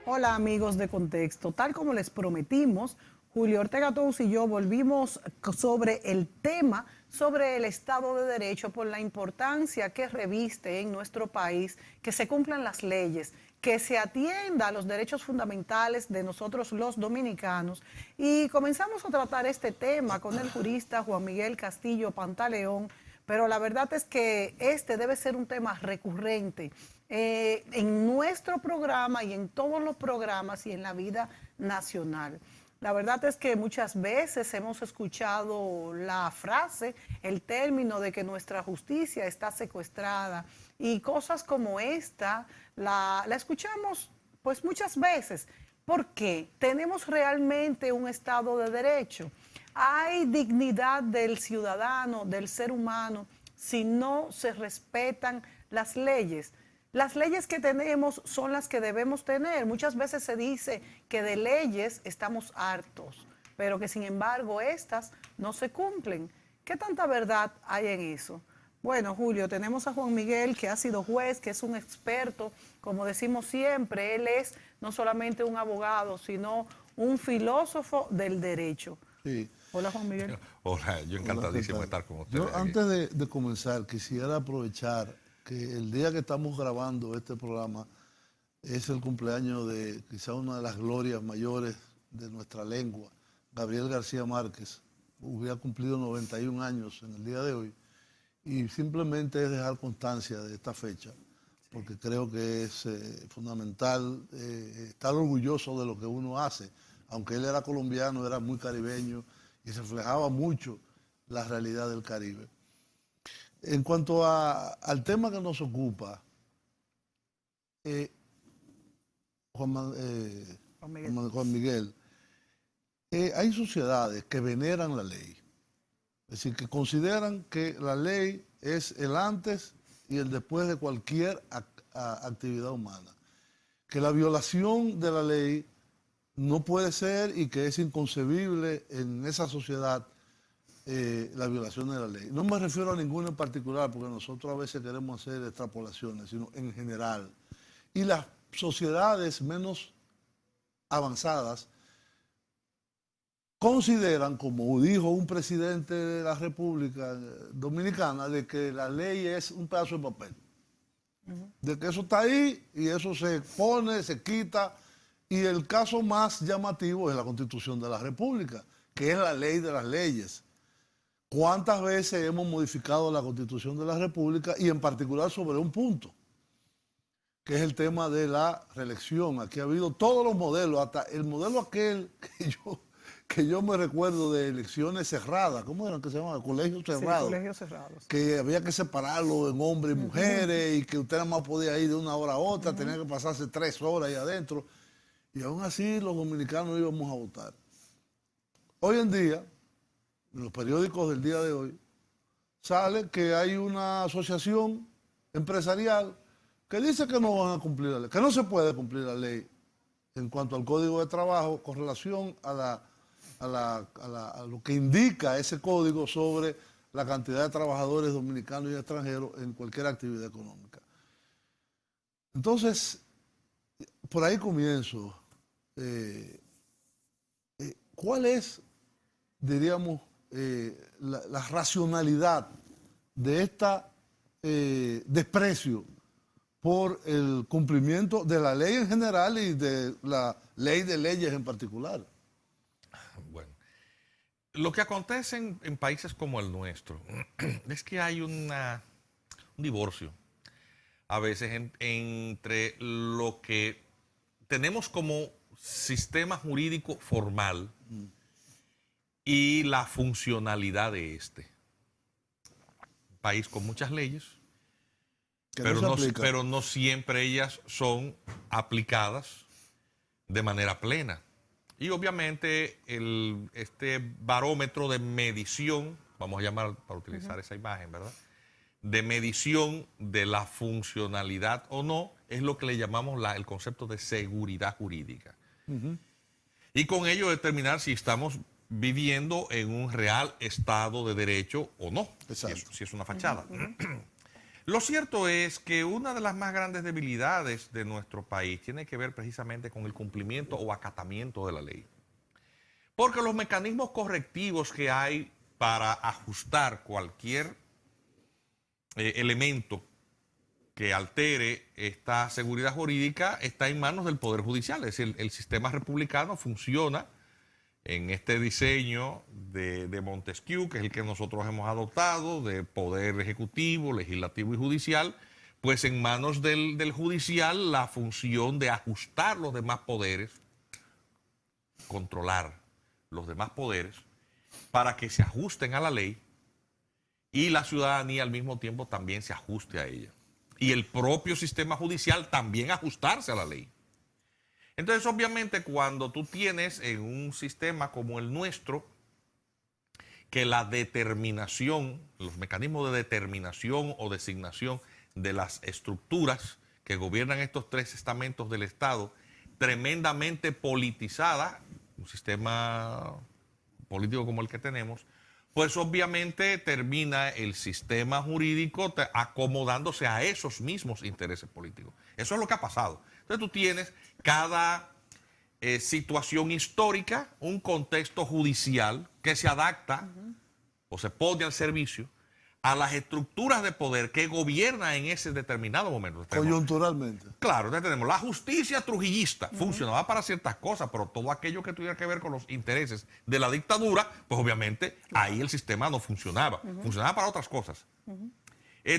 Hola amigos de Contexto, tal como les prometimos, Julio Ortega Tous y yo volvimos sobre el tema, sobre el Estado de Derecho, por la importancia que reviste en nuestro país, que se cumplan las leyes, que se atienda a los derechos fundamentales de nosotros los dominicanos. Y comenzamos a tratar este tema con el jurista Juan Miguel Castillo Pantaleón, pero la verdad es que este debe ser un tema recurrente en nuestro programa y en todos los programas y en la vida nacional. La verdad es que muchas veces hemos escuchado la frase, el término de que nuestra justicia está secuestrada y cosas como esta la escuchamos pues muchas veces. ¿Por qué? ¿Tenemos realmente un Estado de Derecho? ¿Hay dignidad del ciudadano, del ser humano, si no se respetan las leyes? Las leyes que tenemos son las que debemos tener. Muchas veces se dice que de leyes estamos hartos, pero que sin embargo estas no se cumplen. ¿Qué tanta verdad hay en eso? Bueno, Julio, tenemos a Juan Miguel, que ha sido juez, que es un experto, como decimos siempre, él es no solamente un abogado, sino un filósofo del derecho. Sí. Hola, Juan Miguel. Hola, yo Hola, ¿qué encantadísimo de tal? estar con ustedes Yo aquí. antes de comenzar quisiera aprovechar que el día que estamos grabando este programa es el cumpleaños de quizá una de las glorias mayores de nuestra lengua, Gabriel García Márquez. Hubiera cumplido 91 años en el día de hoy y simplemente es dejar constancia de esta fecha porque creo que es fundamental estar orgulloso de lo que uno hace. Aunque él era colombiano, era muy caribeño y reflejaba mucho la realidad del Caribe. En cuanto al tema que nos ocupa, eh, Juan Miguel. Juan Miguel, hay sociedades que veneran la ley, es decir, que consideran que la ley es el antes y el después de cualquier actividad humana, que la violación de la ley no puede ser y que es inconcebible en esa sociedad la violación de la ley. No me refiero a ninguna en particular, porque nosotros a veces queremos hacer extrapolaciones, sino en general. Y las sociedades menos avanzadas consideran, como dijo un presidente de la República Dominicana, de que la ley es un pedazo de papel. De que eso está ahí y eso se pone, se quita. Y el caso más llamativo es la Constitución de la República, que es la ley de las leyes. ¿Cuántas veces hemos modificado la Constitución de la República y en particular sobre un punto, que es el tema de la reelección? Aquí ha habido todos los modelos, hasta el modelo aquel que yo me recuerdo de elecciones cerradas, ¿cómo eran que se llamaban? Colegios cerrados. Sí, colegios cerrados. Que había que separarlo en hombres y mujeres y que usted nada más podía ir de una hora a otra, tenía que pasarse 3 horas ahí adentro. Y aún así los dominicanos íbamos a votar. Hoy en día, en los periódicos del día de hoy, sale que hay una asociación empresarial que dice que no van a cumplir la ley, que no se puede cumplir la ley en cuanto al Código de Trabajo con relación a lo que indica ese código sobre la cantidad de trabajadores dominicanos y extranjeros en cualquier actividad económica. Entonces, por ahí comienzo. ¿Cuál es, diríamos, la racionalidad de este desprecio por el cumplimiento de la ley en general y de la ley de leyes en particular? Bueno, lo que acontece en países como el nuestro es que hay un divorcio a veces entre lo que tenemos como sistema jurídico formal y la funcionalidad de este. Un país con muchas leyes, Que pero no se aplica. pero no siempre ellas son aplicadas de manera plena. Y obviamente este barómetro de medición, vamos a llamar para utilizar esa imagen, ¿verdad? De medición de la funcionalidad o no, es lo que le llamamos el concepto de seguridad jurídica. Y con ello determinar si estamos viviendo en un real Estado de Derecho o no, Exacto. si es una fachada. Lo cierto es que una de las más grandes debilidades de nuestro país tiene que ver precisamente con el cumplimiento o acatamiento de la ley. Porque los mecanismos correctivos que hay para ajustar cualquier elemento que altere esta seguridad jurídica está en manos del Poder Judicial. Es decir, el sistema republicano funciona en este diseño de Montesquieu, que es el que nosotros hemos adoptado, de poder ejecutivo, legislativo y judicial, pues en manos del judicial la función de ajustar los demás poderes, controlar los demás poderes, para que se ajusten a la ley y la ciudadanía al mismo tiempo también se ajuste a ella. Y el propio sistema judicial también ajustarse a la ley. Entonces, obviamente, cuando tú tienes en un sistema como el nuestro, que la determinación, los mecanismos de determinación o designación de las estructuras que gobiernan estos tres estamentos del Estado, tremendamente politizada, un sistema político como el que tenemos, pues obviamente termina el sistema jurídico acomodándose a esos mismos intereses políticos. Eso es lo que ha pasado. Entonces tú tienes cada situación histórica, un contexto judicial que se adapta o se pone al servicio a las estructuras de poder que gobiernan en ese determinado momento. Coyunturalmente. Claro, entonces tenemos la justicia trujillista, funcionaba para ciertas cosas, pero todo aquello que tuviera que ver con los intereses de la dictadura, pues obviamente ahí el sistema no funcionaba, funcionaba para otras cosas.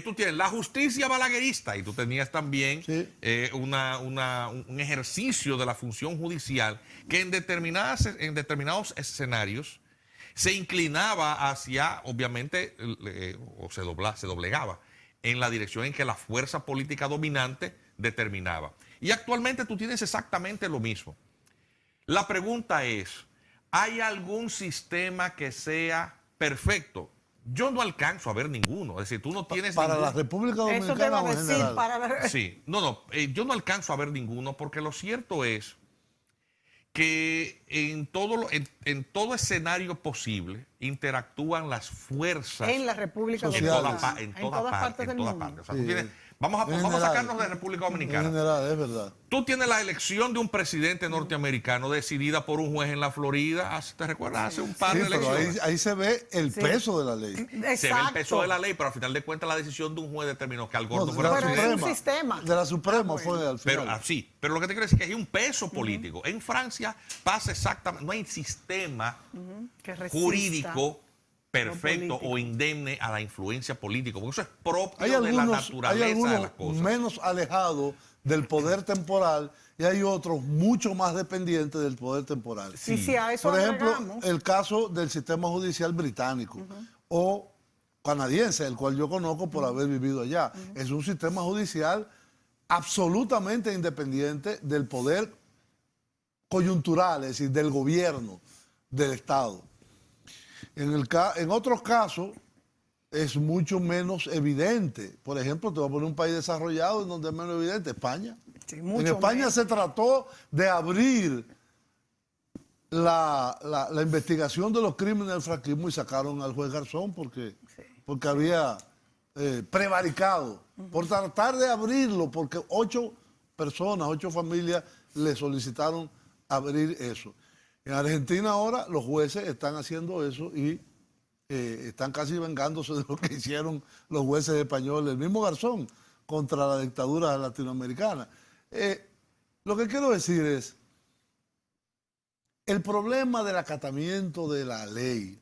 Tú tienes la justicia balaguerista y tú tenías también un ejercicio de la función judicial que en determinados escenarios se inclinaba hacia, obviamente, o se doblegaba en la dirección en que la fuerza política dominante determinaba. Y actualmente tú tienes exactamente lo mismo. La pregunta es, ¿hay algún sistema que sea perfecto? Yo no alcanzo a ver ninguno. Es decir, tú no tienes para ninguno. la República Dominicana. Eso te va a o en decir general. para la... Sí, yo no alcanzo a ver ninguno porque lo cierto es que en todo escenario posible interactúan las fuerzas En la República sociales. Dominicana. en todas partes del mundo. O sea, tú Sí. tienes, vamos a sacarnos de República En Dominicana. general, es verdad. Tú tienes la elección de un presidente norteamericano decidida por un juez en la Florida, ¿te recuerdas? Hace un par Sí, de pero elecciones. ahí se ve el peso de la ley. Se ve el peso de la ley, pero al final de cuentas la decisión de un juez determinó que al gordo No, fuera Pero es un presidente. sistema. De la Suprema fue al Pero final. sí, pero lo que te quiero decir es que hay un peso político. En Francia pasa exactamente, no hay sistema Que resista. jurídico perfecto político. o indemne a la influencia política, porque eso es propio Hay de la algunos naturaleza de las cosas. menos alejados del poder temporal y hay otros mucho más dependientes del poder temporal. Y si a eso Por ejemplo, agregamos- el caso del sistema judicial británico o canadiense, el cual yo conozco por haber vivido allá. Es un sistema judicial absolutamente independiente del poder coyuntural, es decir, del gobierno, del Estado. En otros casos es mucho menos evidente. Por ejemplo, te voy a poner un país desarrollado en donde es menos evidente, España. Sí, mucho En España menos. se trató de abrir la investigación de los crímenes del franquismo y sacaron al juez Garzón porque había prevaricado. Por tratar de abrirlo, porque 8 familias le solicitaron abrir eso. En Argentina ahora los jueces están haciendo eso y están casi vengándose de lo que hicieron los jueces españoles, el mismo Garzón, contra la dictadura latinoamericana. Lo que quiero decir es, el problema del acatamiento de la ley,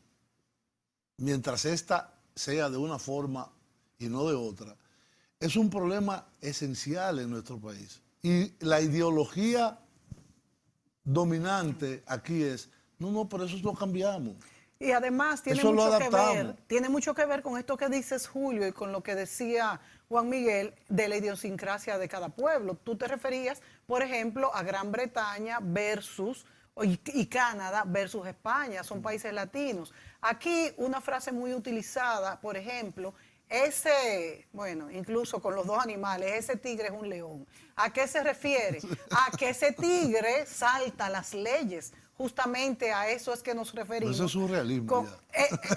mientras ésta sea de una forma y no de otra, es un problema esencial en nuestro país. Y la ideología dominante aquí es, no, pero eso lo cambiamos. Y además tiene Eso lo mucho que adaptamos. ver, tiene mucho que ver con esto que dices, Julio, y con lo que decía Juan Miguel de la idiosincrasia de cada pueblo. Tú te referías, por ejemplo, a Gran Bretaña versus y Canadá versus España, son países latinos. Aquí una frase muy utilizada, por ejemplo, incluso con los dos animales, ese tigre es un león. ¿A qué se refiere? A que ese tigre salta las leyes. Justamente a eso es que nos referimos. Eso es surrealismo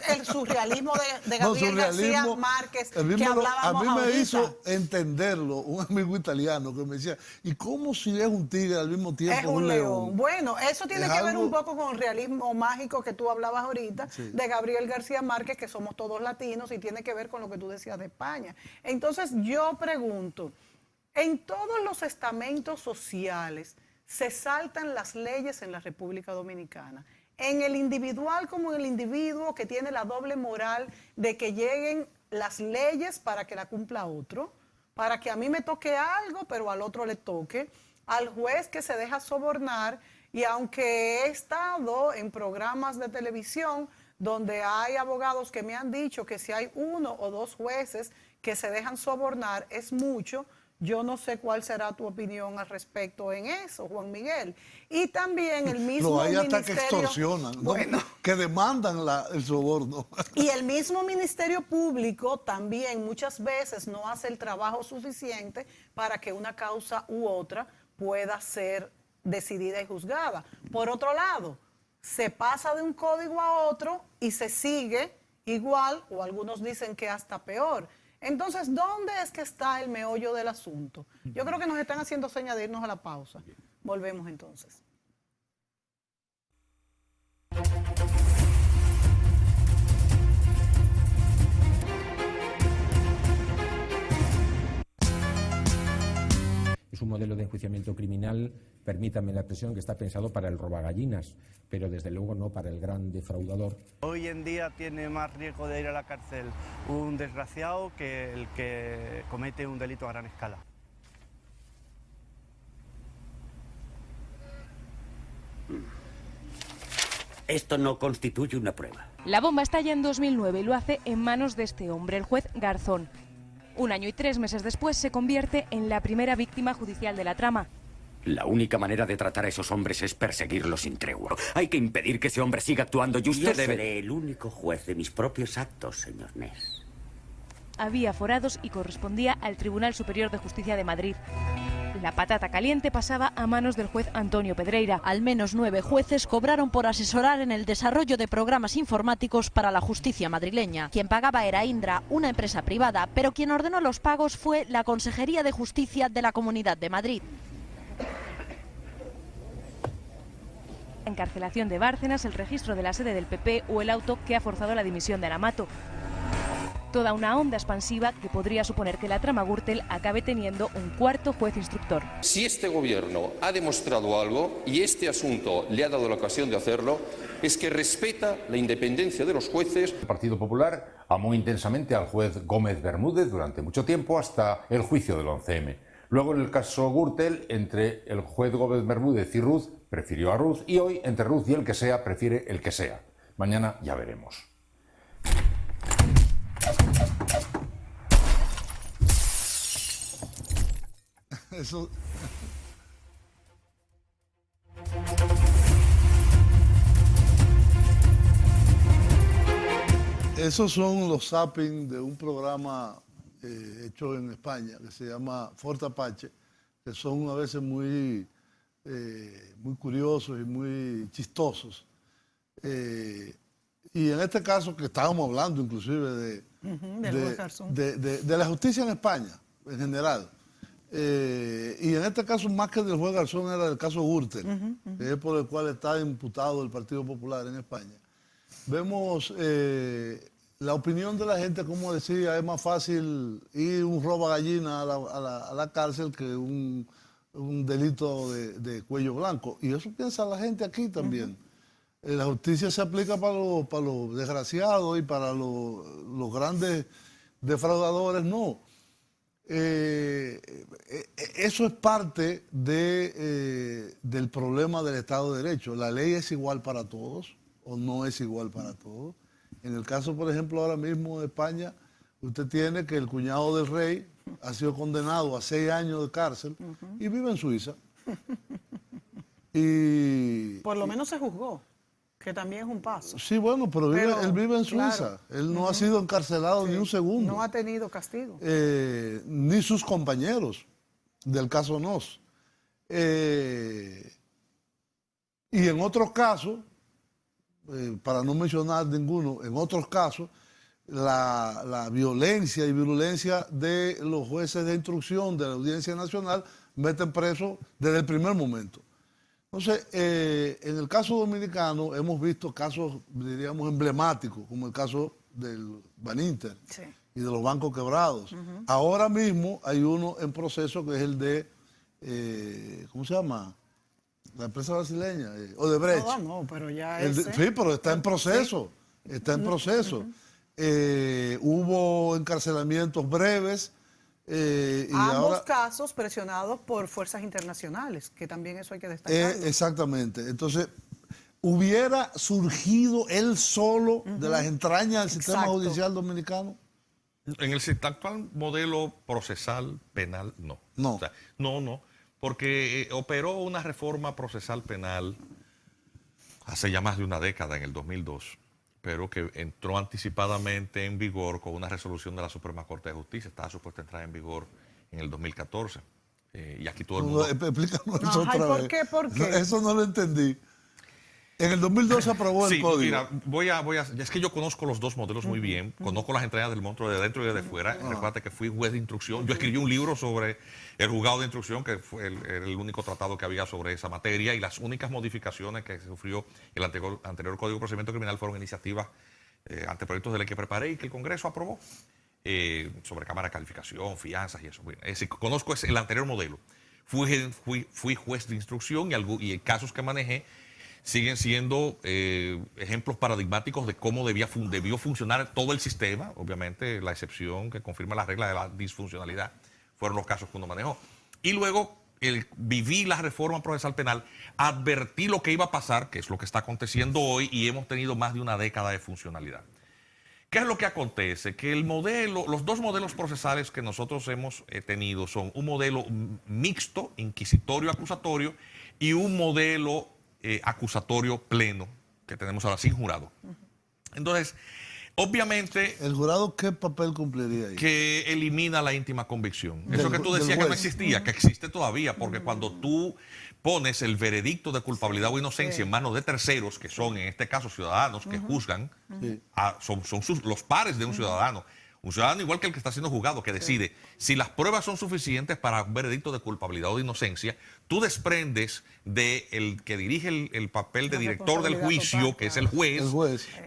El surrealismo de No, Gabriel García surrealismo, Márquez, el mismo que a hablábamos mí me ahorita. hizo entenderlo un amigo italiano que me decía, ¿y cómo si es un tigre al mismo tiempo Es un león. Bueno, eso tiene Es que ver algo- un poco con el realismo mágico que tú hablabas ahorita Sí. de Gabriel García Márquez, que somos todos latinos, y tiene que ver con lo que tú decías de España. Entonces yo pregunto, en todos los estamentos sociales se saltan las leyes en la República Dominicana. En el individual como en el individuo que tiene la doble moral de que lleguen las leyes para que la cumpla otro, para que a mí me toque algo, pero al otro le toque, al juez que se deja sobornar, y aunque he estado en programas de televisión donde hay abogados que me han dicho que si hay 1 o 2 jueces que se dejan sobornar es mucho, yo no sé cuál será tu opinión al respecto en eso, Juan Miguel. Y también el mismo Lo hay hasta ministerio... que extorsionan, ¿no? Bueno, Que demandan el soborno. y el mismo Ministerio Público también muchas veces no hace el trabajo suficiente para que una causa u otra pueda ser decidida y juzgada. Por otro lado, se pasa de un código a otro y se sigue igual, o algunos dicen que hasta peor. Entonces, ¿dónde es que está el meollo del asunto? Yo creo que nos están haciendo señas de irnos a la pausa. Volvemos entonces. Es un modelo de enjuiciamiento criminal, permítanme la expresión, que está pensado para el robagallinas, pero desde luego no para el gran defraudador. Hoy en día tiene más riesgo de ir a la cárcel un desgraciado que el que comete un delito a gran escala. Esto no constituye una prueba. La bomba estalla en 2009 y lo hace en manos de este hombre, el juez Garzón. 1 año y 3 meses después se convierte en la primera víctima judicial de la trama. La única manera de tratar a esos hombres es perseguirlos sin tregua. Hay que impedir que ese hombre siga actuando y usted debe... seré el único juez de mis propios actos, señor Ness. Había forados y correspondía al Tribunal Superior de Justicia de Madrid. La patata caliente pasaba a manos del juez Antonio Pedreira. Al menos 9 jueces cobraron por asesorar en el desarrollo de programas informáticos para la justicia madrileña. Quien pagaba era Indra, una empresa privada, pero quien ordenó los pagos fue la Consejería de Justicia de la Comunidad de Madrid. Encarcelación de Bárcenas, el registro de la sede del PP o el auto que ha forzado la dimisión de Aramato. Toda una onda expansiva que podría suponer que la trama Gürtel acabe teniendo un cuarto juez instructor. Si este gobierno ha demostrado algo, y este asunto le ha dado la ocasión de hacerlo, es que respeta la independencia de los jueces. El Partido Popular amó intensamente al juez Gómez Bermúdez durante mucho tiempo, hasta el juicio del 11M. Luego, en el caso Gürtel, entre el juez Gómez Bermúdez y Ruz, prefirió a Ruz, y hoy, entre Ruz y el que sea, prefiere el que sea. Mañana ya veremos. Eso... Esos son los zapping de un programa hecho en España que se llama Fort Apache, que son a veces muy curiosos y muy chistosos. Y en este caso, que estábamos hablando inclusive de la justicia en España, en general. Y en este caso, más que del juez Garzón, era del caso Gürtel, que es por el cual está imputado el Partido Popular en España. Vemos la opinión de la gente, como decía, es más fácil ir un roba gallina a la cárcel que un delito de cuello blanco. Y eso piensa la gente aquí también. La justicia se aplica para los desgraciados y para los grandes defraudadores no. Eso es parte del problema del Estado de Derecho. ¿La ley es igual para todos o no es igual para todos? En el caso, por ejemplo, ahora mismo de España, usted tiene que el cuñado del rey ha sido condenado a 6 años de cárcel y vive en Suiza. Y por lo menos se juzgó, que también es un paso. Sí, bueno, pero él vive en Suiza. Claro. Él no ha sido encarcelado ni un segundo. No ha tenido castigo. Ni sus compañeros del caso Nos. Y en otros casos, para no mencionar ninguno, en otros casos, la violencia y virulencia de los jueces de instrucción de la Audiencia Nacional meten presos desde el primer momento. Entonces, en el caso dominicano hemos visto casos, diríamos, emblemáticos, como el caso del Baninter y de los bancos quebrados. Ahora mismo hay uno en proceso que es el de, ¿cómo se llama? La empresa brasileña, Odebrecht. No, pero ya sí, pero está en proceso, está en proceso. Hubo encarcelamientos breves. Y ambos casos presionados por fuerzas internacionales, que también eso hay que destacar. Exactamente. Entonces, ¿hubiera surgido él solo de las entrañas del sistema judicial dominicano? En el actual modelo procesal penal, no. No. O sea, no, porque operó una reforma procesal penal hace ya más de una década, en el 2002, pero que entró anticipadamente en vigor con una resolución de la Suprema Corte de Justicia. Estaba supuesta a entrar en vigor en el 2014. Y aquí todo el mundo... Explícanos eso otra vez. ¿Por qué? Eso no lo entendí. En el 2002 se aprobó el código. Mira, es que yo conozco los dos modelos muy bien. Conozco las entrañas del monstruo de dentro y de fuera. Recuerda que fui juez de instrucción. Yo escribí un libro sobre el juzgado de instrucción, que fue el único tratado que había sobre esa materia, y las únicas modificaciones que sufrió el anterior Código de Procedimiento Criminal fueron iniciativas, anteproyectos de ley que preparé y que el Congreso aprobó, sobre cámara de calificación, fianzas y eso. Es decir, conozco el anterior modelo. Fui juez de instrucción y casos que manejé siguen siendo ejemplos paradigmáticos de cómo debió funcionar todo el sistema. Obviamente, la excepción que confirma la regla de la disfuncionalidad fueron los casos que uno manejó. Y luego viví la reforma procesal penal, advertí lo que iba a pasar, que es lo que está aconteciendo hoy, y hemos tenido más de una década de funcionalidad. ¿Qué es lo que acontece? Que los dos modelos procesales que nosotros hemos tenido son un modelo mixto, inquisitorio, acusatorio, y un modelo acusatorio pleno, que tenemos ahora sin jurado. Entonces, obviamente... ¿El jurado qué papel cumpliría ahí? Que elimina la íntima convicción. Eso que tú decías que no existía, que existe todavía, porque cuando tú pones el veredicto de culpabilidad o inocencia en manos de terceros, que son en este caso ciudadanos que juzgan, son los pares de un ciudadano. Un ciudadano igual que el que está siendo juzgado, que decide si las pruebas son suficientes para un veredicto de culpabilidad o de inocencia. Tú desprendes del que dirige el papel de director del juicio, total, que es el juez,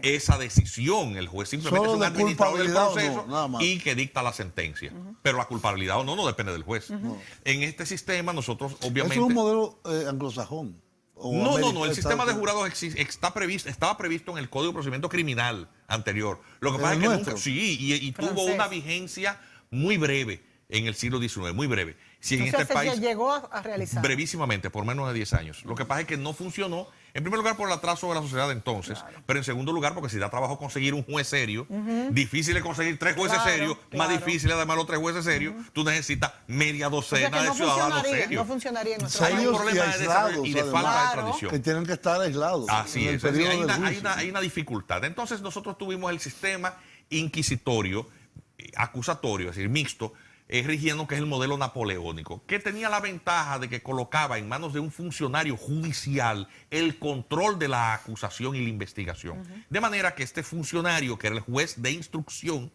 esa decisión. El juez simplemente es un administrador del proceso y que dicta la sentencia. Pero la culpabilidad o no depende del juez. En este sistema nosotros obviamente... ¿Es un modelo anglosajón? No, el sistema de jurados estaba previsto en el Código de Procedimiento Criminal anterior. Lo que pasa es que nunca, y tuvo una vigencia muy breve en el siglo XIX, muy breve. Si en este país llegó a realizar brevísimamente, por menos de 10 años. Lo que pasa es que no funcionó, en primer lugar por el atraso de la sociedad de entonces, pero en segundo lugar porque si da trabajo conseguir un juez serio, difícil es conseguir 3 jueces serios, más difícil además los 3 jueces serios, tú necesitas media docena de ciudadanos serios. No funcionaría en nuestro país. Hay un problema de desarrollo y de falta de tradición. Que tienen que estar aislados. Así es, hay una dificultad. Entonces nosotros tuvimos el sistema inquisitorio, acusatorio, es decir, mixto, rigiendo, que es el modelo napoleónico, que tenía la ventaja de que colocaba en manos de un funcionario judicial el control de la acusación y la investigación. De manera que este funcionario, que era el juez de instrucción,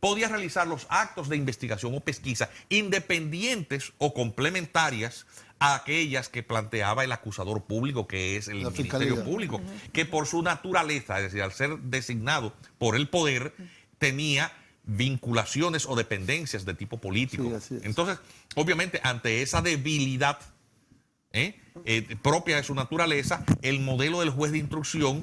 podía realizar los actos de investigación o pesquisa independientes o complementarias a aquellas que planteaba el acusador público, que es el Ministerio Público, que por su naturaleza, es decir, al ser designado por el poder, tenía vinculaciones o dependencias de tipo político. Entonces, obviamente, ante esa debilidad propia de su naturaleza, el modelo del juez de instrucción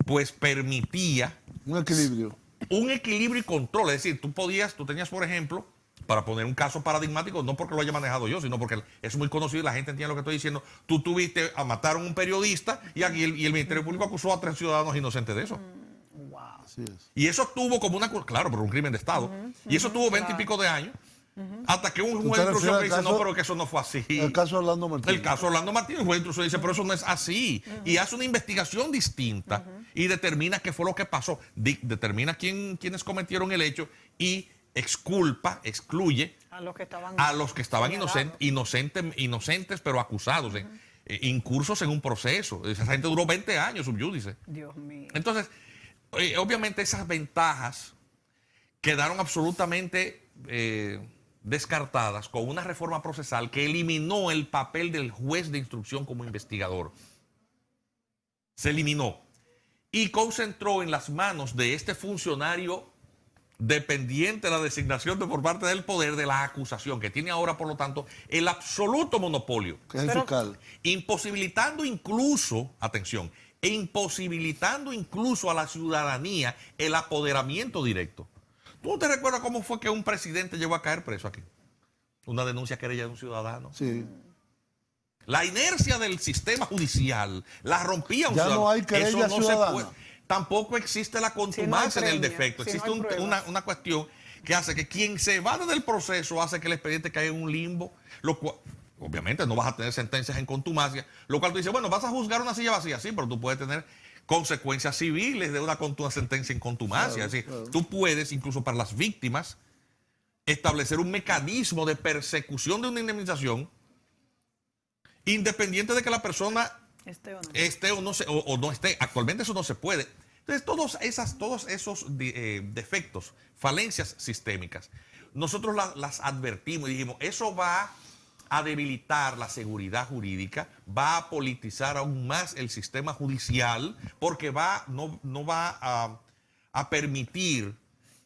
pues permitía un equilibrio y control. Es decir, tú tenías, por ejemplo, para poner un caso paradigmático, no porque lo haya manejado yo, sino porque es muy conocido y la gente entiende lo que estoy diciendo. Tú tuviste a matar a un periodista y el Ministerio Público acusó a 3 ciudadanos inocentes de eso. Y eso tuvo como claro, por un crimen de Estado. Y eso tuvo 20 y pico de años. Hasta que un juez de instrucción dice, no, pero que eso no fue así. El caso Orlando Martínez. El caso Orlando Martínez, el juez de instrucción dice, pero eso no es así. Y hace una investigación distinta y determina qué fue lo que pasó. Determina quiénes cometieron el hecho y excluye a los que estaban inocentes, pero acusados. incursos en un proceso. Esa gente duró 20 años subyúdice. Dios mío. Entonces, obviamente esas ventajas quedaron absolutamente descartadas con una reforma procesal que eliminó el papel del juez de instrucción como investigador. Se eliminó y concentró en las manos de este funcionario dependiente de la designación por parte del poder de la acusación, que tiene ahora, por lo tanto, el absoluto monopolio. Que es el fiscal. Imposibilitando incluso, atención, imposibilitando incluso a la ciudadanía el apoderamiento directo. ¿Tú te recuerdas cómo fue que un presidente llegó a caer preso aquí? Una denuncia querella de un ciudadano. Sí. La inercia del sistema judicial la rompía un Ya ciudadano. no hay querella Eso no ciudadana. se puede. Tampoco existe la contumacia en el defecto. si no Existe hay pruebas. una cuestión que hace que quien se va del proceso hace que el expediente caiga en un limbo, lo cual, obviamente no vas a tener sentencias en contumacia, lo cual tú dices, bueno, vas a juzgar una silla vacía, sí, pero tú puedes tener consecuencias civiles de una sentencia en contumacia. Claro, es decir, claro. tú puedes, incluso para las víctimas, establecer un mecanismo de persecución de una indemnización independiente de que la persona esté o no esté. Actualmente eso no se puede. Entonces, todos esos defectos, falencias sistémicas, nosotros las advertimos y dijimos, eso va a debilitar la seguridad jurídica, va a politizar aún más el sistema judicial, porque no va a permitir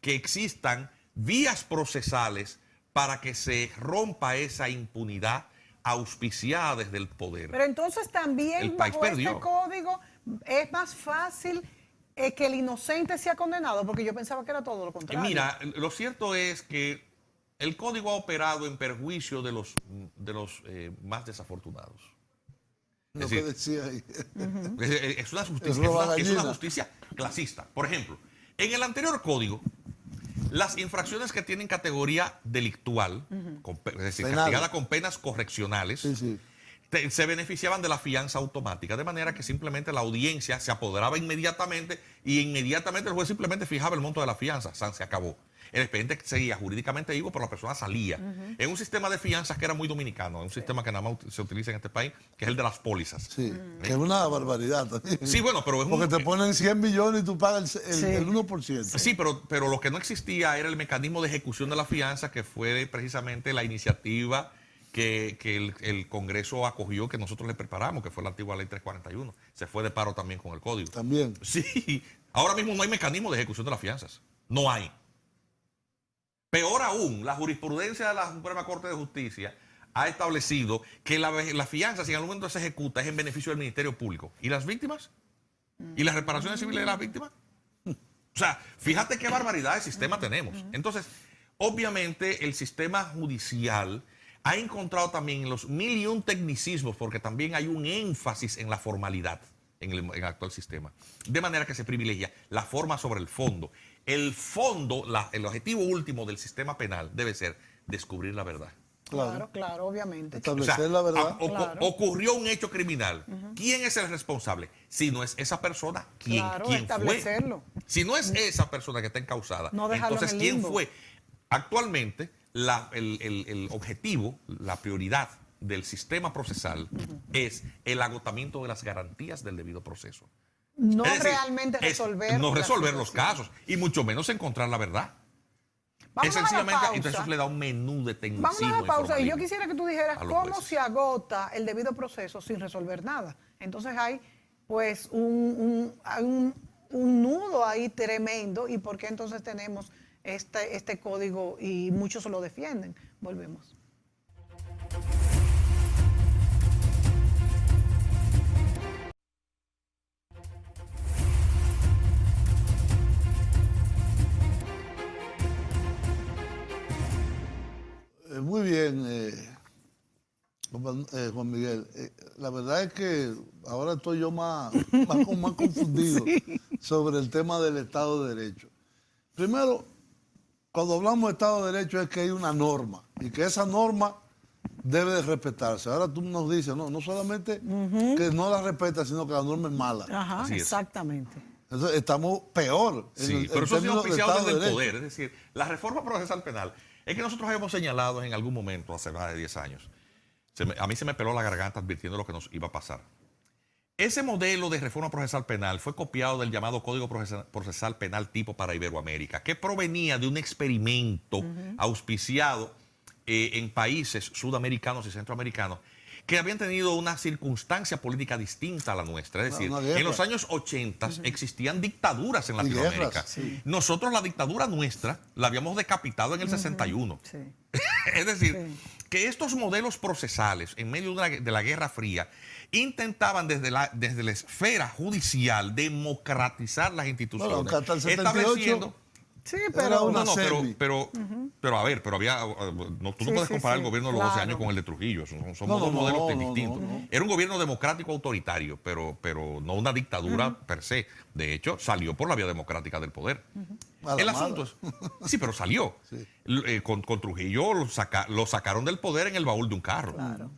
que existan vías procesales para que se rompa esa impunidad auspiciada desde el poder. Pero entonces también El país bajo perdió. este código es más fácil que el inocente sea condenado, porque yo pensaba que era todo lo contrario. Mira, lo cierto es que el código ha operado en perjuicio de los más desafortunados. Lo Es que decir, decía ahí. es una justicia, El roba es una gallina. justicia clasista. Por ejemplo, en el anterior código, las infracciones que tienen categoría delictual, es decir, Penal. castigada con penas correccionales, Sí, sí. se beneficiaban de la fianza automática, de manera que simplemente la audiencia se apoderaba inmediatamente y inmediatamente el juez simplemente fijaba el monto de la fianza. Se acabó. El expediente seguía jurídicamente vivo, pero la persona salía. En un sistema de fianzas que era muy dominicano, un sistema que nada más se utiliza en este país, que es el de las pólizas. Sí, que es una barbaridad también. Sí, bueno, pero es Porque te ponen 100 millones y tú pagas el 1%. Sí, pero lo que no existía era el mecanismo de ejecución de la fianza, que fue precisamente la iniciativa que el Congreso acogió, que nosotros le preparamos, que fue la antigua Ley 341. Se fue de paro también con el código. También. Sí, ahora mismo no hay mecanismo de ejecución de las fianzas. No hay. Peor aún, la jurisprudencia de la Suprema Corte de Justicia ha establecido que la fianza, si en algún momento se ejecuta, es en beneficio del Ministerio Público. ¿Y las víctimas? ¿Y las reparaciones civiles de las víctimas? O sea, fíjate qué barbaridad de sistema tenemos. Entonces, obviamente, el sistema judicial ha encontrado también los 1001 tecnicismos, porque también hay un énfasis en la formalidad en el actual sistema. De manera que se privilegia la forma sobre el fondo. El fondo, el objetivo último del sistema penal debe ser descubrir la verdad. Claro, obviamente. Establecer la verdad. Ocurrió un hecho criminal. ¿Quién es el responsable? Si no es esa persona, ¿quién establecerlo. fue? Si no es esa persona que está encausada, No dejarlo entonces en el ¿quién limbo. fue? Actualmente, el objetivo, la prioridad del sistema procesal es el agotamiento de las garantías del debido proceso. No Es decir, realmente resolver. no la resolver los situación. casos, y mucho menos encontrar la verdad. Vamos Es a la sencillamente, pausa. entonces eso le da un menú de tecnicismo. Vamos a la pausa y yo formalismo quisiera que tú dijeras a los cómo jueces. se agota el debido proceso sin resolver nada. Entonces hay pues un nudo ahí tremendo y por qué entonces tenemos este código y muchos lo defienden. Volvemos. Muy bien, Juan Miguel. La verdad es que ahora estoy yo más confundido sobre el tema del Estado de Derecho. Primero, cuando hablamos de Estado de Derecho es que hay una norma y que esa norma debe de respetarse. Ahora tú nos dices, no solamente que no la respeta, sino que la norma es mala. Ajá, Así es. exactamente. Entonces estamos peor. Sí, pero eso ha sido auspiciado desde el poder. Es decir, la reforma procesal penal es que nosotros habíamos señalado en algún momento, hace más de 10 años, A mí se me peló la garganta advirtiendo lo que nos iba a pasar. Ese modelo de reforma procesal penal fue copiado del llamado Código Procesal Penal Tipo para Iberoamérica, que provenía de un experimento auspiciado en países sudamericanos y centroamericanos que habían tenido una circunstancia política distinta a la nuestra. Es decir, en los años 80 existían dictaduras en Latinoamérica. Guerras, sí. Nosotros la dictadura nuestra la habíamos decapitado en el 61. Sí. Es decir, que estos modelos procesales en medio de la Guerra Fría intentaban desde la esfera judicial democratizar las instituciones, bueno, hasta el 78, estableciendo... Sí, pero pero a ver, pero había, no, tú no puedes comparar el gobierno de los 12 años con el de Trujillo, son dos modelos distintos. Era un gobierno democrático autoritario, pero no una dictadura per se. De hecho, salió por la vía democrática del poder. El asunto es, sí, pero salió. Sí. Con Trujillo lo sacaron del poder en el baúl de un carro. Claro.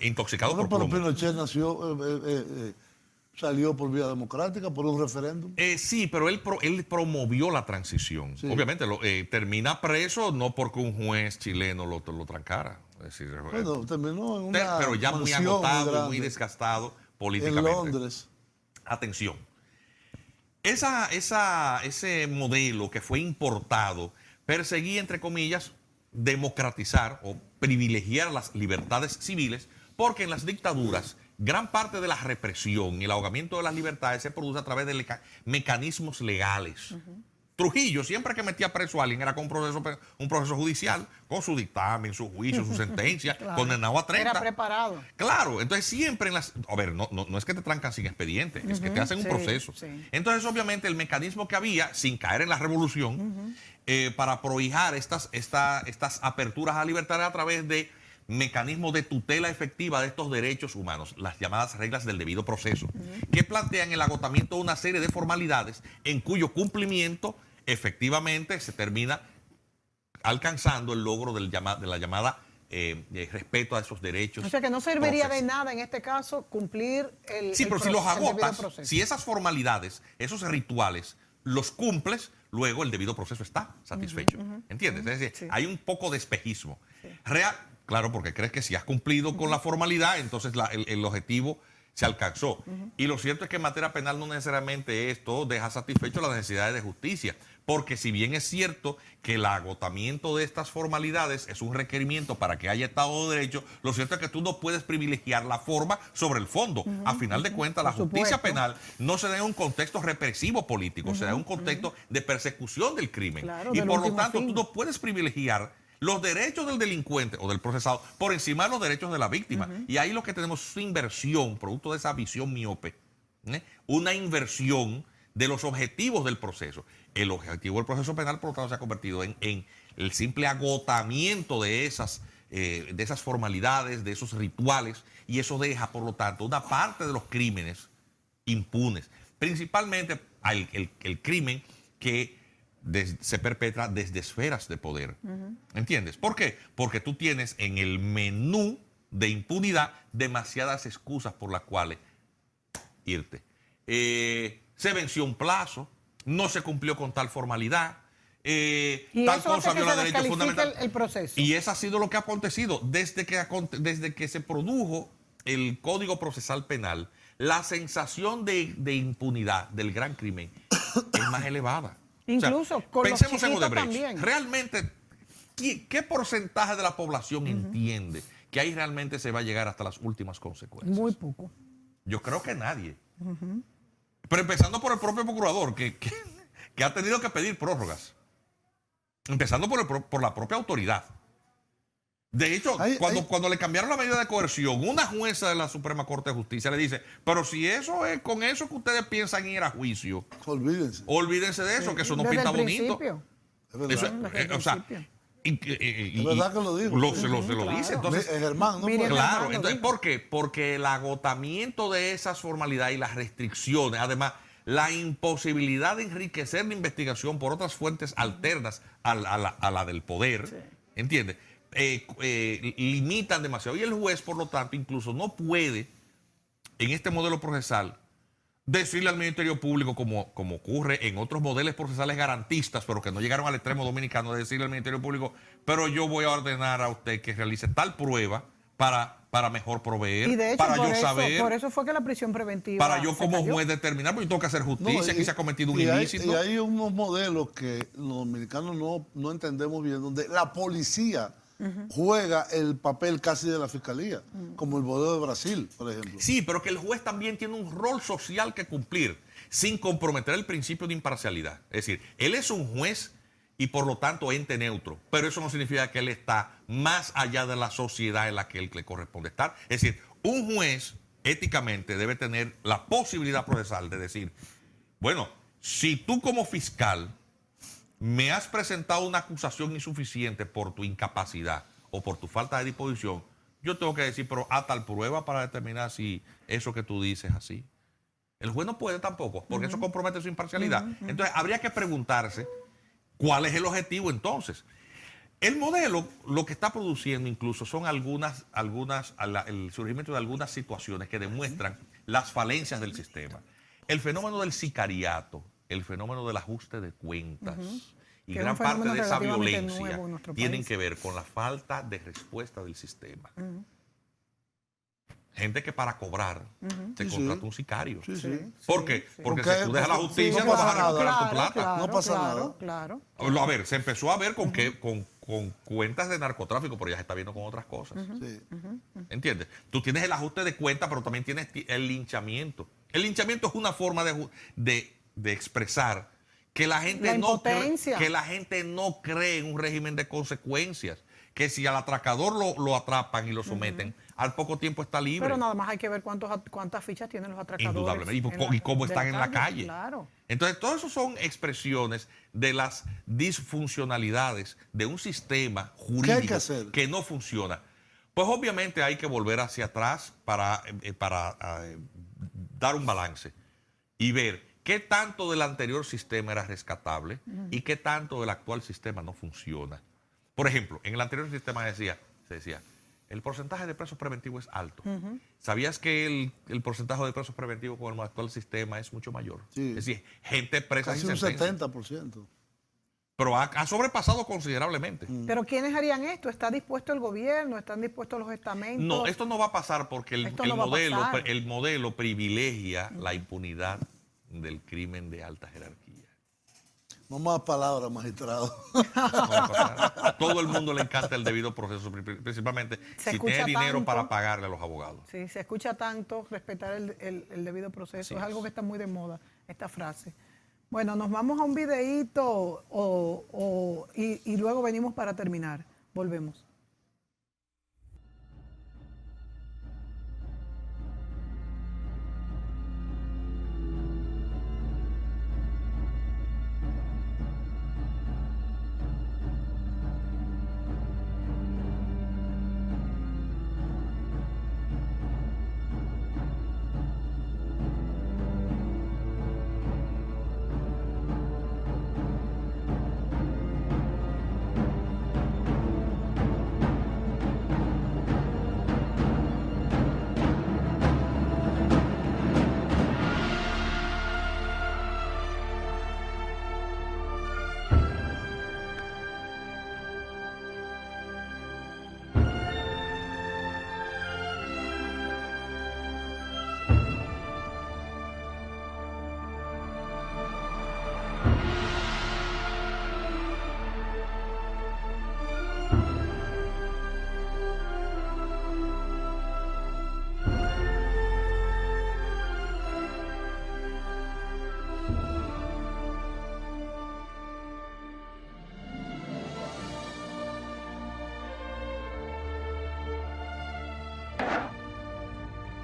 Intoxicado por Pero plomo. Pinochet salió por vía democrática, por un referéndum. Sí, pero él promovió la transición. Sí. Obviamente, termina preso no porque un juez chileno lo trancara. Es decir, bueno, terminó en una pero ya muy agotado, muy desgastado políticamente. En Londres. Atención. Ese modelo que fue importado perseguía, entre comillas, democratizar o privilegiar las libertades civiles, porque en las dictaduras gran parte de la represión y el ahogamiento de las libertades se produce a través de mecanismos legales. Trujillo, siempre que metía preso a alguien, era con un proceso judicial, con su dictamen, su juicio, su sentencia, condenado a 30. Era preparado. Claro, entonces siempre en las... A ver, no es que te trancan sin expediente, es que te hacen un proceso. Sí. Entonces, obviamente, el mecanismo que había, sin caer en la revolución, para prohijar estas aperturas a libertad a través de mecanismos de tutela efectiva de estos derechos humanos, las llamadas reglas del debido proceso, que plantean el agotamiento de una serie de formalidades en cuyo cumplimiento efectivamente se termina alcanzando el logro de la llamada respeto a esos derechos. O sea que no serviría de nada en este caso cumplir pero si los agotas, si esas formalidades, esos rituales, los cumples, luego el debido proceso está satisfecho. ¿Entiendes? Es decir, hay un poco de espejismo. Claro, porque crees que si has cumplido con la formalidad, entonces el objetivo se alcanzó. Y lo cierto es que en materia penal no necesariamente esto deja satisfecho las necesidades de justicia, porque si bien es cierto que el agotamiento de estas formalidades es un requerimiento para que haya Estado de Derecho, lo cierto es que tú no puedes privilegiar la forma sobre el fondo. A final de cuentas, la justicia penal no se da en un contexto represivo político, se da en un contexto de persecución del crimen. Claro, y por lo tanto, tú no puedes privilegiar los derechos del delincuente o del procesado por encima de los derechos de la víctima. Y ahí lo que tenemos es una inversión, producto de esa visión miope, una inversión de los objetivos del proceso. El objetivo del proceso penal, por lo tanto, se ha convertido en el simple agotamiento de esas formalidades, de esos rituales, y eso deja, por lo tanto, una parte de los crímenes impunes. Principalmente el crimen que se perpetra desde esferas de poder. ¿Entiendes? ¿Por qué? Porque tú tienes en el menú de impunidad demasiadas excusas por las cuales irte. Se venció un plazo, no se cumplió con tal formalidad, tal cosa viola derechos fundamentales. El proceso. Y eso ha sido lo que ha acontecido desde que se produjo el Código Procesal Penal. La sensación de impunidad del gran crimen es más elevada. Incluso con pensemos los en chiquitos Odebrecht. también. Realmente, ¿qué porcentaje de la población entiende que ahí realmente se va a llegar hasta las últimas consecuencias? Muy poco. Yo creo que nadie. Pero empezando por el propio procurador, que ha tenido que pedir prórrogas. Empezando por la propia autoridad. De hecho, cuando le cambiaron la medida de coerción, una jueza de la Suprema Corte de Justicia le dice, pero si eso es con eso que ustedes piensan ir a juicio, olvídense de eso, que eso no pinta bonito. Es verdad. Es verdad que lo dijo. Se lo dice. Entonces, Germán, ¿no? Claro, entonces, ¿por qué? Porque el agotamiento de esas formalidades y las restricciones, además, la imposibilidad de enriquecer la investigación por otras fuentes alternas a la del poder, ¿entiendes? Limitan demasiado. Y el juez, por lo tanto, incluso no puede, en este modelo procesal, decirle al Ministerio Público, como ocurre en otros modelos procesales garantistas, pero que no llegaron al extremo dominicano, de decirle al Ministerio Público, pero yo voy a ordenar a usted que realice tal prueba para mejor proveer, Y de hecho, para por yo eso, saber, por eso fue que la prisión preventiva para yo se como cayó. juez determinar, porque yo tengo que hacer justicia, No, que se ha cometido un y ilícito. y hay unos modelos que los dominicanos no entendemos bien, donde la policía juega el papel casi de la fiscalía, como el modelo de Brasil, por ejemplo. Sí, pero que el juez también tiene un rol social que cumplir, sin comprometer el principio de imparcialidad. Es decir, él es un juez y por lo tanto ente neutro, pero eso no significa que él está más allá de la sociedad en la que él le corresponde estar. Es decir, un juez éticamente debe tener la posibilidad procesal de decir, bueno, si tú como fiscal me has presentado una acusación insuficiente por tu incapacidad o por tu falta de disposición, yo tengo que decir, pero a tal prueba para determinar si eso que tú dices es así. El juez no puede tampoco, porque eso compromete su imparcialidad. Entonces, habría que preguntarse cuál es el objetivo entonces. El modelo lo que está produciendo incluso son el surgimiento de algunas situaciones que demuestran las falencias del sistema. El fenómeno del sicariato, el fenómeno del ajuste de cuentas y Que gran es un parte de fenómeno esa relativamente violencia nuevo en nuestro tienen país. que ver con la falta de respuesta del sistema. Gente que para cobrar te contrata un sicario. ¿Por qué? Porque si tú dejas la justicia no vas a recuperar tu plata. No pasa nada. Claro. A ver, se empezó a ver con cuentas de narcotráfico, pero ya se está viendo con otras cosas. ¿Entiendes? Tú tienes el ajuste de cuentas, pero también tienes el linchamiento. El linchamiento es una forma de expresar que la gente que la gente no cree en un régimen de consecuencias. Que si al atracador lo atrapan y lo someten, al poco tiempo está libre. Pero nada más hay que ver cuántas fichas tienen los atracadores. Indudablemente. Y cómo están en la calle. Claro. Entonces, todo eso son expresiones de las disfuncionalidades de un sistema jurídico ¿Qué hay que hacer? que no funciona. Pues obviamente hay que volver hacia atrás para dar un balance y ver qué tanto del anterior sistema era rescatable y qué tanto del actual sistema no funciona. Por ejemplo, en el anterior sistema se decía, el porcentaje de presos preventivos es alto. ¿Sabías que el porcentaje de presos preventivos con el actual sistema es mucho mayor? Sí. Es decir, gente presa Casi sin un sentencia. 70%. Pero ha sobrepasado considerablemente. Pero ¿quiénes harían esto? ¿Está dispuesto el gobierno? ¿Están dispuestos los estamentos? No, esto no va a pasar porque el modelo privilegia la impunidad del crimen de alta jerarquía. No más palabras, magistrado. No va a pasar. A todo el mundo le encanta el debido proceso, principalmente si tiene dinero para pagarle a los abogados. Sí, se escucha tanto respetar el debido proceso. Así es es. algo que está muy de moda, esta frase. Bueno, nos vamos a un videíto y luego venimos para terminar. Volvemos.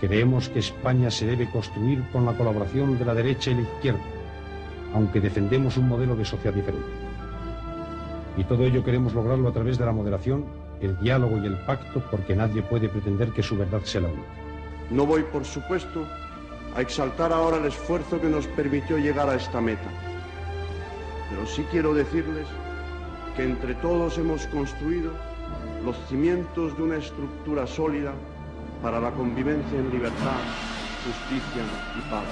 Creemos que España se debe construir con la colaboración de la derecha y la izquierda, aunque defendemos un modelo de sociedad diferente. Y todo ello queremos lograrlo a través de la moderación, el diálogo y el pacto, porque nadie puede pretender que su verdad sea la única. No voy, por supuesto, a exaltar ahora el esfuerzo que nos permitió llegar a esta meta, pero sí quiero decirles que entre todos hemos construido los cimientos de una estructura sólida para la convivencia en libertad, justicia y paz.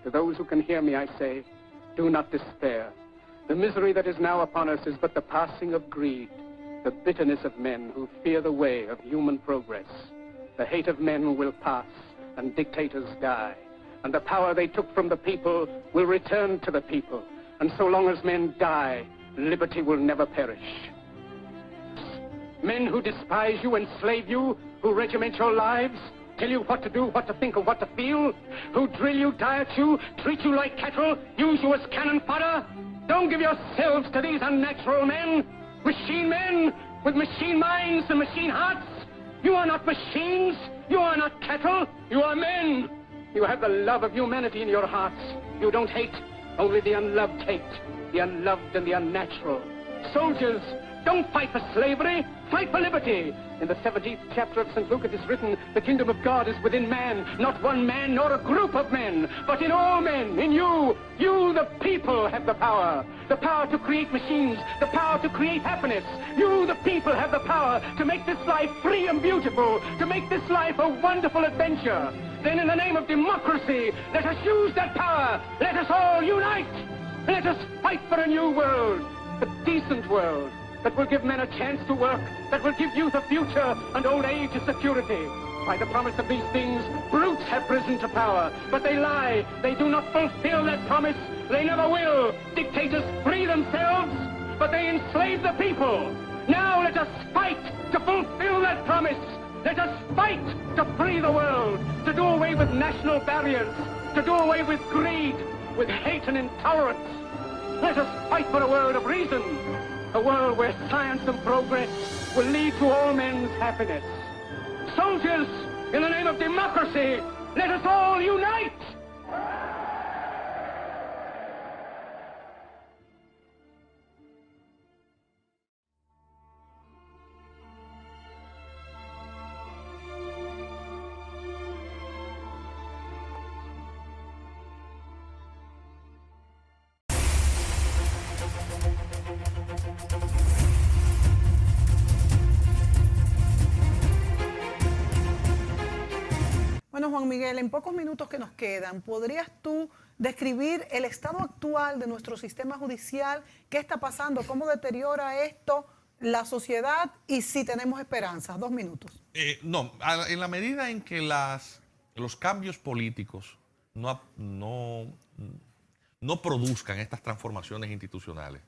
To those who can hear me, I say, do not despair. The misery that is now upon us is but the passing of greed, the bitterness of men who fear the way of human progress. The hate of men will pass, and dictators die. And the power they took from the people will return to the people. And so long as men die, liberty will never perish. Men who despise you, enslave you, who regiment your lives, tell you what to do, what to think, and what to feel, who drill you, diet you, treat you like cattle, use you as cannon fodder. Don't give yourselves to these unnatural men, machine men with machine minds and machine hearts. You are not machines, you are not cattle, you are men. You have the love of humanity in your hearts. You don't hate, only the unloved hate, the unloved and the unnatural. Soldiers, don't fight for slavery, fight for liberty. In the 17th chapter of St. Luke it is written, the kingdom of God is within man, not one man nor a group of men, but in all men, in you. You, the people, have the power to create machines, the power to create happiness. You, the people, have the power to make this life free and beautiful, to make this life a wonderful adventure. Then in the name of democracy, let us use that power. Let us all unite. Let us fight for a new world, a decent world, that will give men a chance to work, that will give youth a future and old age a security. By the promise of these things, brutes have risen to power, but they lie. They do not fulfill that promise. They never will. Dictators free themselves, but they enslave the people. Now let us fight to fulfill that promise. Let us fight to free the world, to do away with national barriers, to do away with greed, with hate and intolerance. Let us fight for a world of reason, a world where science and progress will lead to all men's happiness. Soldiers, in the name of democracy, let us all unite! Bueno, Juan Miguel, en pocos minutos que nos quedan, ¿podrías tú describir el estado actual de nuestro sistema judicial? ¿Qué está pasando? ¿Cómo deteriora esto la sociedad? Y si tenemos esperanza. 2 minutos. No, en la medida en que los cambios políticos no produzcan estas transformaciones institucionales,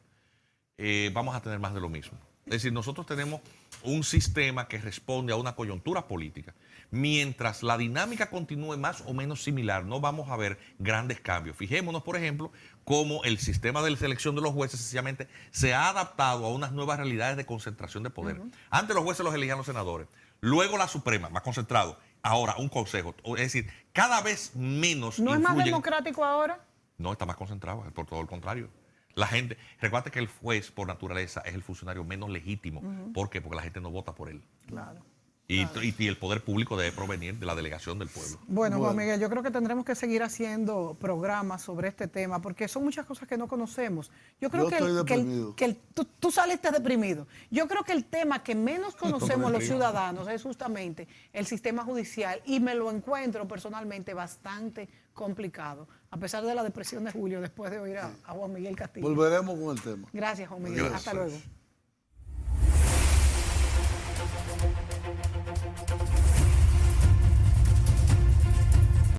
vamos a tener más de lo mismo. Es decir, nosotros tenemos un sistema que responde a una coyuntura política. Mientras la dinámica continúe más o menos similar, no vamos a ver grandes cambios. Fijémonos, por ejemplo, cómo el sistema de selección de los jueces sencillamente se ha adaptado a unas nuevas realidades de concentración de poder. Antes los jueces los elegían los senadores, luego la Suprema, más concentrado, ahora un consejo. Es decir, cada vez menos ¿No es más democrático ahora? No, está más concentrado, por todo el contrario. La gente, recuerda que el juez por naturaleza es el funcionario menos legítimo. ¿Por qué? Porque la gente no vota por él. Claro. Y el poder público debe provenir de la delegación del pueblo. Bueno, Juan Miguel, yo creo que tendremos que seguir haciendo programas sobre este tema porque son muchas cosas que no conocemos. Yo creo tú saliste deprimido. Yo creo que el tema que menos conocemos los ciudadanos es justamente el sistema judicial y me lo encuentro personalmente bastante complicado, a pesar de la depresión de Julio después de oír a Juan Miguel Castillo. Volveremos con el tema. Gracias, Juan Miguel. Hasta luego.